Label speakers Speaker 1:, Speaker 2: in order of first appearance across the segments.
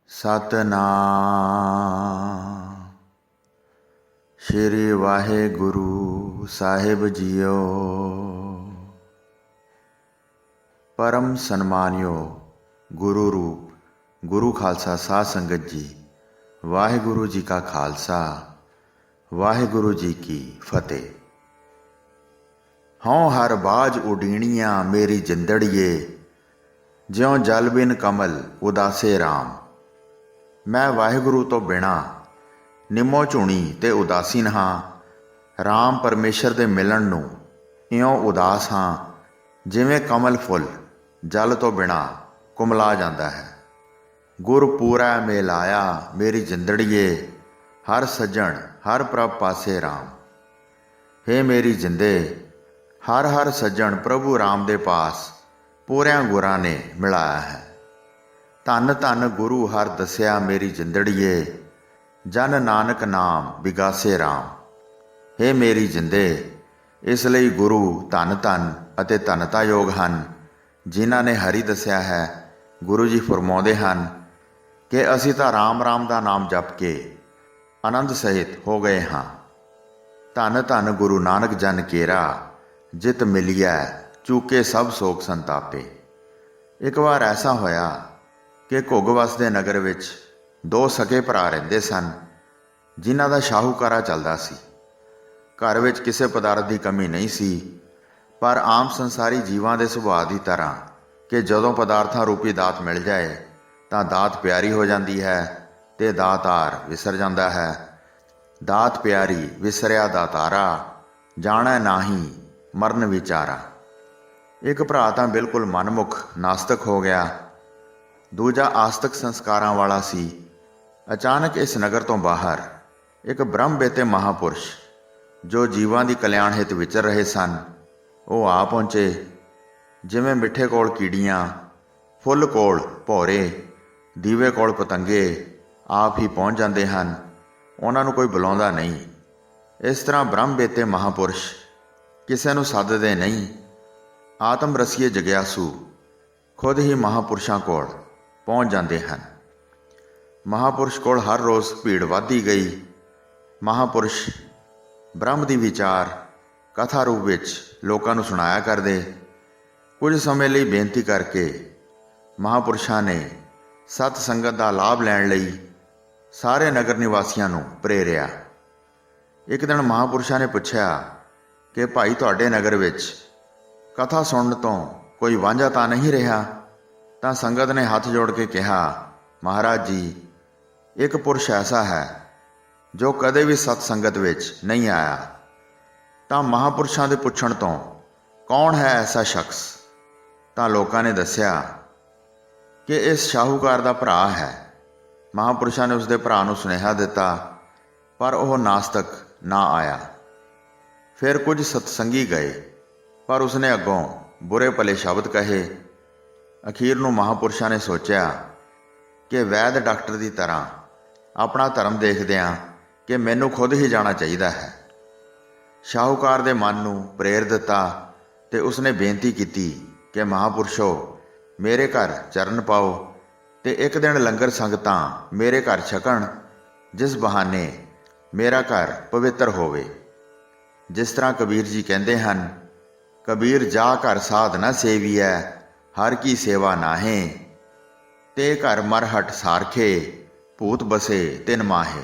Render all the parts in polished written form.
Speaker 1: ਸਤਨਾਮ ਸ਼੍ਰੀ ਵਾਹਿਗੁਰੂ ਸਾਹਿਬ JIO. परम सन्मानियो गुरु रूप गुरु खालसा साध संगत जी, वाहिगुरु जी का खालसा वाहिगुरु जी की फतेह। हों हर बाज उडीणियां मेरी जिंदड़िए, ज्यों जल बिन कमल उदासे राम। मैं वाहिगुरु तो बिना निमो झुणी ते उदासीन हाँ, राम परमेश्वर दे मिलन नूं इयों उदास हाँ जिवें कमल फुल जल तो बिना कुमला जाता है। गुर पूरा मेलाया मेरी जिंदड़िए, हर सज्जण हर प्रभ पासे राम। हे मेरी जिंदे हर हर सज्जण प्रभु राम दे पास पूरिया गुरां ने मिलाया है। धन धन गुरु हर दसिया मेरी जिंदड़िए, जन नानक नाम बिगासे राम। हे मेरी जिंदे इसलिए गुरु धन धन अते धनता योग हैं जिन्हां ने हरि दसिया है। गुरु जी फरमाउंदे हन कि असीं तां राम राम का नाम जप के आनंद सहित हो गए हाँ। धन धन गुरु नानक जन केरा, जित मिलिया चूके सब सोग संतापे। एक बार ऐसा होया कि घुग वसदे नगर विच दो सगे भरा रहिंदे सन, जिन्हां दा शाहूकारा चलदा सी। घर विच किसी पदार्थ की कमी नहीं सी, पर आम संसारी जीवां दे सुभाਅ की तरह कि जदों पदार्थां रूपी दात मिल जाए तां दात प्यारी हो जाती है ते दातार विसर जाता है। दात प्यारी विसरिया दातारा, जाणै नाही मरण विचारा। एक भरा तां बिल्कुल मनमुख नास्तिक हो गया, दूजा आस्तिक संस्कारां वाला सी। अचानक इस नगर तो बाहर एक ब्रह्म बेते महापुरुष जो जीवां दी कल्याण हित विचर रहे सन, वो आ पहुँचे। जिवें मिठे कोल कीड़ियाँ, फुल कोल भौरे, दीवे कोल पतंगे आप ही पहुँच जाते हैं, उन्होंने कोई बुलाउंदा नहीं। इस तरह ब्रह्म बेते महापुरुष किसी नूं सददे नहीं। आत्म रसीए जग्यासू खुद ही महापुरुषों कोल पहुँच जाते हैं। महापुरुष कोल हर रोज़ भीड़ वधदी गई। महापुरुष ब्रह्म दी विचार कथा रूप विच लोकां नूं सुणाया करदे। कुछ समय लई बेनती करके महापुरुषां ने सत संगत दा लाभ लैण लई सारे नगर निवासियों नूं प्रेरिया। एक दिन महापुरुषां ने पुछया कि भाई तुहाडे नगर विच कथा सुनन तो कोई वांझा तां नहीं रहा? तां संगत ने हथ जोड़ के कहा, महाराज जी, एक पुरुष ऐसा है जो कदे भी सतसंगत विच नहीं आया। तां महापुरुषां दे पुछण तो कौन है ऐसा शख्स? तां लोकां ने दस्या कि इस शाहूकार दा भरा है। महापुरुषां ने उसदे भरा नूं सुनेहा दिता, पर वह नास्तिक ना आया। फिर कुछ सतसंगी गए, पर उसने अगों बुरे भले शब्द कहे। अखीर नूं महापुरुषां ने सोचा कि वैद डॉक्टर की तरह अपना धर्म देखदिआं कि मैनूं खुद ही जाना चाहिए है। शाहूकार दे मन नूं प्रेर दिता ते उसने बेनती की कि महापुरुषो, मेरे घर चरण पाओ ते एक दिन लंगर संगतां मेरे घर छकण, जिस बहाने मेरा घर पवित्र होवे। जिस तरह कबीर जी कहते हैं, कबीर जा घर साध न सेविए, हर की सेवा नाहे। ते घर मरहट सारखे, भूत बसे तिन माहे।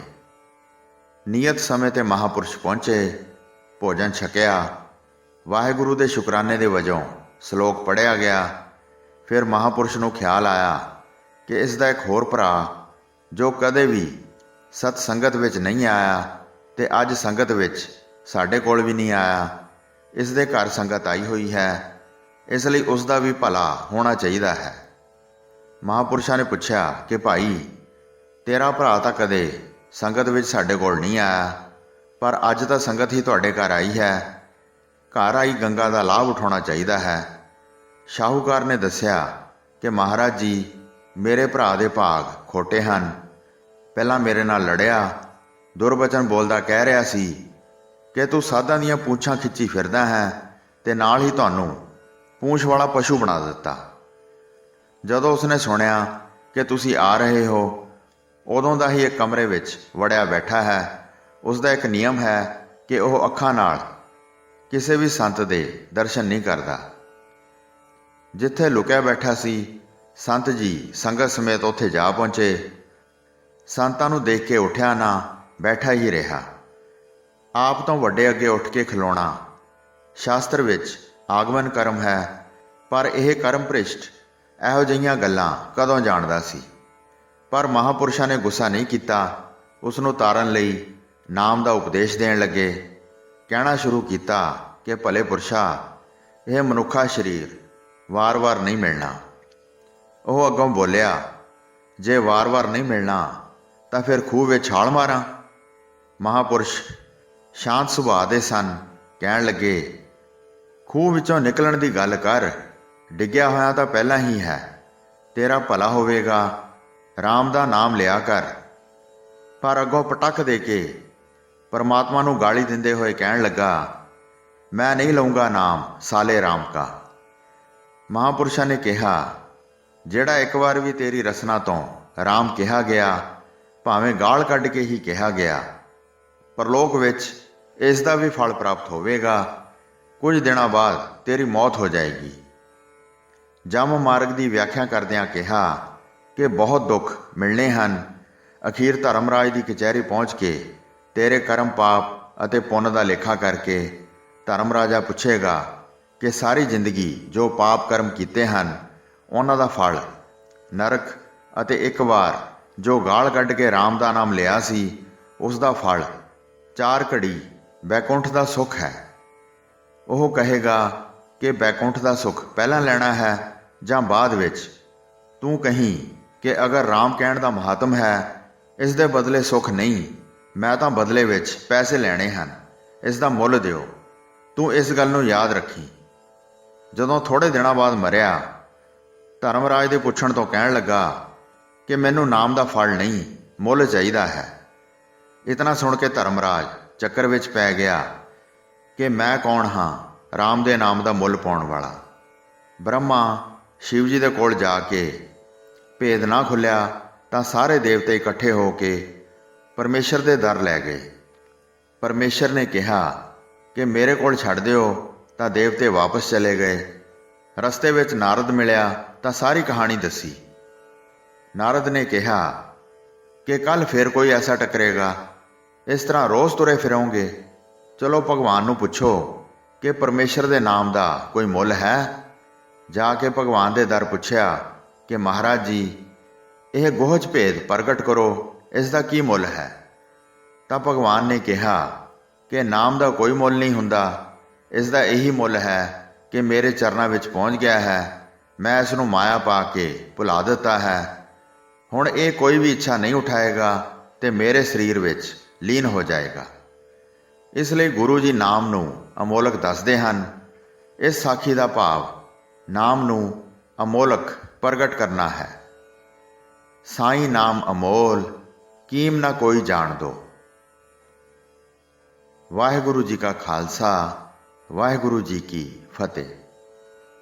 Speaker 1: नियत समय ते महापुरुष पहुँचे, भोजन छकिया, वाहिगुरु दे शुकराने दे वजों सलोक पढ़िया गया। फिर महापुरुष नूं ख्याल आया कि इसदा एक होर भरा जो कदे भी सतसंगत विच नहीं आया ते अज संगत विच साडे कोल भी नहीं आया, इस दे घर संगत आई हुई है, इसलिए उसका भी भला होना चाहिए है। महापुरुषां ने पुछया कि भाई, तेरा भरा तां कदे संगत विच साडे कोल नहीं आया, पर अज तो संगत ही तुहाडे घर आई है। घर आई गंगा का लाभ उठाना चाहिए है। शाहूकार ने दस्या कि महाराज जी, मेरे भरा दे भाग खोटे हैं। पहला मेरे नाल लड़िया, दुरबचन बोलदा कह रहा सी कि तू साधां दीआं पूंछां खिच्ची फिरदा है ते नाल ही तुहानूं पूंछ वाला पशु बना दिता। जदों उसने सुनिया कि तुसी आ रहे हो ਉਦੋਂ ਦਾ ਹੀ ਇੱਕ ਕਮਰੇ ਵਿੱਚ ਵੜਿਆ ਬੈਠਾ ਹੈ। ਉਸ ਦਾ ਇੱਕ ਨਿਯਮ ਹੈ ਕਿ ਉਹ ਅੱਖਾਂ ਨਾਲ ਕਿਸੇ ਵੀ ਸੰਤ ਦੇ ਦਰਸ਼ਨ ਨਹੀਂ ਕਰਦਾ। ਜਿੱਥੇ ਲੁਕਿਆ ਬੈਠਾ ਸੀ, ਸੰਤ ਜੀ ਸੰਗਤ ਸਮੇਤ ਉੱਥੇ ਜਾ ਪਹੁੰਚੇ। ਸੰਤਾਂ ਨੂੰ ਦੇਖ ਕੇ ਉੱਠਿਆ ਨਾ, ਬੈਠਾ ਹੀ ਰਿਹਾ। ਆਪ ਤੋਂ ਵੱਡੇ ਅੱਗੇ ਉੱਠ ਕੇ ਖਲੋਣਾ ਸ਼ਾਸਤਰ ਵਿੱਚ ਆਗਮਨ ਕਰਮ ਹੈ, ਪਰ ਇਹ ਕਰਮ ਭ੍ਰਿਸ਼ਟ ਇਹੋ ਜਿਹੀਆਂ ਗੱਲਾਂ ਕਦੋਂ ਜਾਣਦਾ ਸੀ। ਪਰ ਮਹਾਂਪੁਰਸ਼ਾਂ ਨੇ ਗੁੱਸਾ ਨਹੀਂ ਕੀਤਾ। ਉਸ ਨੂੰ ਤਾਰਨ ਲਈ ਨਾਮ ਦਾ ਉਪਦੇਸ਼ ਦੇਣ ਲੱਗੇ। ਕਹਿਣਾ ਸ਼ੁਰੂ ਕੀਤਾ ਕਿ ਭਲੇ ਪੁਰਸ਼ਾ, ਇਹ ਮਨੁੱਖਾ ਸਰੀਰ ਵਾਰ-ਵਾਰ ਨਹੀਂ ਮਿਲਣਾ। ਉਹ ਅੱਗੋਂ ਬੋਲਿਆ, ਜੇ ਵਾਰ-ਵਾਰ ਨਹੀਂ ਮਿਲਣਾ ਤਾਂ ਫਿਰ ਖੂਹ ਵਿੱਚ ਛਾਲ ਮਾਰਾਂ। ਮਹਾਂਪੁਰਸ਼ ਸ਼ਾਂਤ ਸੁਭਾਅ ਦੇ ਸਨ। ਕਹਿਣ ਲੱਗੇ, ਖੂਹ ਵਿੱਚੋਂ ਨਿਕਲਣ ਦੀ ਗੱਲ ਕਰ, ਡਿੱਗਿਆ ਹੋਇਆ ਤਾਂ ਪਹਿਲਾਂ ਹੀ ਹੈ। ਤੇਰਾ ਭਲਾ ਹੋਵੇਗਾ, ਰਾਮ ਦਾ ਨਾਮ ਲਿਆ ਕਰ। ਪਰ ਅੱਗੋਂ ਪਟਕ ਦੇ ਕੇ ਪਰਮਾਤਮਾ ਨੂੰ ਗਾਲੀ ਦਿੰਦੇ ਹੋਏ ਕਹਿਣ ਲੱਗਾ, ਮੈਂ ਨਹੀਂ ਲਊਂਗਾ ਨਾਮ ਸਾਲੇ ਰਾਮ ਕਾ। ਮਹਾਂਪੁਰਸ਼ਾਂ ਨੇ ਕਿਹਾ, ਜਿਹੜਾ ਇੱਕ ਵਾਰ ਵੀ ਤੇਰੀ ਰਸਨਾ ਤੋਂ ਰਾਮ ਕਿਹਾ ਗਿਆ, ਭਾਵੇਂ ਗਾਲ ਕੱਢ ਕੇ ਹੀ ਕਿਹਾ ਗਿਆ, ਪਰਲੋਕ ਵਿੱਚ ਇਸ ਦਾ ਵੀ ਫਲ ਪ੍ਰਾਪਤ ਹੋਵੇਗਾ। ਕੁਝ ਦਿਨਾਂ ਬਾਅਦ ਤੇਰੀ ਮੌਤ ਹੋ ਜਾਏਗੀ। ਜਮ ਮਾਰਗ ਦੀ ਵਿਆਖਿਆ ਕਰਦਿਆਂ ਕਿਹਾ ਕਿ ਬਹੁਤ ਦੁੱਖ ਮਿਲਣੇ ਹਨ। ਅਖੀਰ ਧਰਮਰਾਜ ਦੀ ਕਚਹਿਰੀ ਪਹੁੰਚ ਕੇ ਤੇਰੇ ਕਰਮ ਪਾਪ ਅਤੇ ਪੁੰਨ ਦਾ ਲੇਖਾ ਕਰਕੇ ਧਰਮਰਾਜਾ ਪੁੱਛੇਗਾ ਕਿ ਸਾਰੀ ਜ਼ਿੰਦਗੀ ਜੋ ਪਾਪ ਕਰਮ ਕੀਤੇ ਹਨ, ਉਹਨਾਂ ਦਾ ਫਲ ਨਰਕ, ਅਤੇ ਇੱਕ ਵਾਰ ਜੋ ਗਾਲ ਕੱਢ ਕੇ ਰਾਮ ਦਾ ਨਾਮ ਲਿਆ ਸੀ, ਉਸ ਦਾ ਫਲ 4 ਘੜੀ ਬੈਕੁੰਠ ਦਾ ਸੁੱਖ ਹੈ। ਉਹ ਕਹੇਗਾ ਕਿ ਬੈਕੁੰਠ ਦਾ ਸੁੱਖ ਪਹਿਲਾਂ ਲੈਣਾ ਹੈ ਜਾਂ ਬਾਅਦ ਵਿੱਚ। ਤੂੰ ਕਹੀਂ ਕਿ ਅਗਰ ਰਾਮ ਕਹਿਣ ਦਾ ਮਹਾਤਮ ਹੈ, ਇਸ ਦੇ ਬਦਲੇ ਸੁੱਖ ਨਹੀਂ, ਮੈਂ ਤਾਂ ਬਦਲੇ ਵਿੱਚ ਪੈਸੇ ਲੈਣੇ ਹਨ, ਇਸ ਦਾ ਮੁੱਲ ਦਿਓ। ਤੂੰ ਇਸ ਗੱਲ ਨੂੰ ਯਾਦ ਰੱਖੀ। ਜਦੋਂ ਥੋੜ੍ਹੇ ਦਿਨਾਂ ਬਾਅਦ ਮਰਿਆ, ਧਰਮਰਾਜ ਦੇ ਪੁੱਛਣ ਤੋਂ ਕਹਿਣ ਲੱਗਾ ਕਿ ਮੈਨੂੰ ਨਾਮ ਦਾ ਫਲ ਨਹੀਂ, ਮੁੱਲ ਚਾਹੀਦਾ ਹੈ। ਇਤਨਾ ਸੁਣ ਕੇ ਧਰਮਰਾਜ ਚੱਕਰ ਵਿੱਚ ਪੈ ਗਿਆ ਕਿ ਮੈਂ ਕੌਣ ਹਾਂ ਰਾਮ ਦੇ ਨਾਮ ਦਾ ਮੁੱਲ ਪਾਉਣ ਵਾਲਾ। ਬ੍ਰਹਮਾ ਸ਼ਿਵ ਜੀ ਦੇ ਕੋਲ ਜਾ ਕੇ ਭੇਦ ਨਾ ਖੁੱਲਿਆ ਤਾਂ ਸਾਰੇ ਦੇਵਤੇ ਇਕੱਠੇ ਹੋ ਕੇ ਪਰਮੇਸ਼ਰ ਦੇ ਦਰ ਲੈ ਗਏ। ਪਰਮੇਸ਼ਰ ਨੇ ਕਿਹਾ ਕਿ ਮੇਰੇ ਕੋਲ ਛੱਡ ਦਿਓ, ਤਾਂ ਦੇਵਤੇ ਵਾਪਸ ਚਲੇ ਗਏ। ਰਸਤੇ ਵਿੱਚ ਨਾਰਦ ਮਿਲਿਆ ਤਾਂ ਸਾਰੀ ਕਹਾਣੀ ਦੱਸੀ। ਨਾਰਦ ਨੇ ਕਿਹਾ ਕਿ ਕੱਲ੍ਹ ਫਿਰ ਕੋਈ ਐਸਾ ਟੱਕਰੇਗਾ, ਇਸ ਤਰ੍ਹਾਂ ਰੋਜ਼ ਤੁਰੇ ਫਿਰੋਂਗੇ। ਚਲੋ ਭਗਵਾਨ ਨੂੰ ਪੁੱਛੋ ਕਿ ਪਰਮੇਸ਼ਰ ਦੇ ਨਾਮ ਦਾ ਕੋਈ ਮੁੱਲ ਹੈ। ਜਾ ਕੇ ਭਗਵਾਨ ਦੇ ਦਰ ਪੁੱਛਿਆ ਕਿ ਮਹਾਰਾਜ ਜੀ, ਇਹ ਗੁਹਜ ਭੇਦ ਪ੍ਰਗਟ ਕਰੋ, ਇਸ ਦਾ ਕੀ ਮੁੱਲ ਹੈ। ਤਾਂ ਭਗਵਾਨ ਨੇ ਕਿਹਾ ਕਿ ਨਾਮ ਦਾ ਕੋਈ ਮੁੱਲ ਨਹੀਂ ਹੁੰਦਾ, ਇਸ ਦਾ ਇਹੀ ਮੁੱਲ ਹੈ ਕਿ ਮੇਰੇ ਚਰਨਾਂ ਵਿੱਚ ਪਹੁੰਚ ਗਿਆ ਹੈ। ਮੈਂ ਇਸ ਨੂੰ ਮਾਇਆ ਪਾ ਕੇ ਭੁਲਾ ਦਿੱਤਾ ਹੈ। ਹੁਣ ਇਹ ਕੋਈ ਵੀ ਇੱਛਾ ਨਹੀਂ ਉਠਾਏਗਾ ਤੇ ਮੇਰੇ ਸਰੀਰ ਵਿੱਚ ਲੀਨ ਹੋ ਜਾਏਗਾ। ਇਸ ਲਈ ਗੁਰੂ ਜੀ ਨਾਮ ਨੂੰ ਅਮੋਲਕ ਦੱਸਦੇ ਹਨ। ਇਸ ਸਾਖੀ ਦਾ ਭਾਵ ਨਾਮ ਨੂੰ ਅਮੋਲਕ ਪ੍ਰਗਟ ਕਰਨਾ ਹੈ। ਸਾਈਂ ਨਾਮ ਅਮੋਲ, ਕੀਮ ਨਾ ਕੋਈ ਜਾਣ ਦੋ। ਵਾਹਿਗੁਰੂ ਜੀ ਕਾ ਖਾਲਸਾ, ਵਾਹਿਗੁਰੂ ਜੀ ਕੀ ਫਤਿਹ।